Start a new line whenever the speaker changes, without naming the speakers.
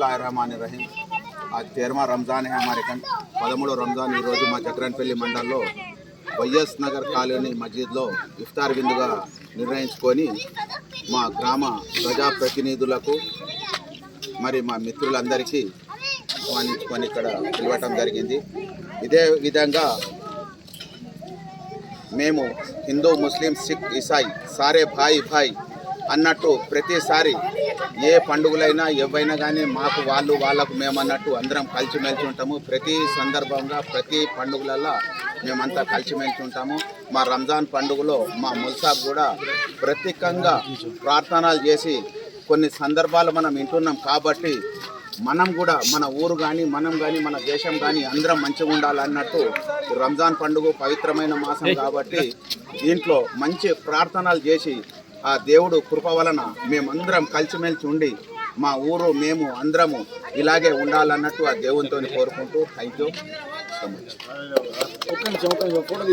बिस्मिल्लाहिर्रहमानिर्रहीम। आज 13वां रमज़ान है हमारे कन 13వ रमज़ान మా జక్రన్పల్లి మండలంలో వైఎస్ నగర్ కాలనీ మస్జిద్లో ఇఫ్తార్ విందుగా నిర్ణయించుకొని మా గ్రామ ప్రజాప్రతినిధులకు మరి మా మిత్రులందరికీ ఆహ్వానించుకొని ఇక్కడ పిలవటం జరిగింది। ఇదే విధంగా మేము హిందూ ముస్లిం సిక్ ఇసాయి సారే భాయ్ భాయ్ అన్నట్టు ప్రతిసారి ఏ పండుగలైనా ఏవైనా కానీ మాకు వాళ్ళకు మేమన్నట్టు అందరం కలిసిమెలిసి ఉంటాము। ప్రతి సందర్భంగా ప్రతి పండుగలలో మేమంతా కలిసిమెలిసి ఉంటాము। మా రంజాన్ పండుగలో మా ముల్సాబ్ కూడా ప్రత్యేకంగా ప్రార్థనలు చేసి కొన్ని సందర్భాలు మనం వింటున్నాం కాబట్టి మనం కూడా మన ఊరు కానీ మనం కానీ మన దేశం కానీ అందరం మంచిగా ఉండాలన్నట్టు రంజాన్ పండుగ పవిత్రమైన మాసం కాబట్టి దీంట్లో మంచి ప్రార్థనలు చేసి ఆ దేవుడు కృప వలన మేమందరం కలిసిమెలిసి ఉండి మా ఊరు మేము అందరము ఇలాగే ఉండాలన్నట్టు ఆ దేవునితో కోరుకుంటూ థ్యాంక్ యూ సో మచ్।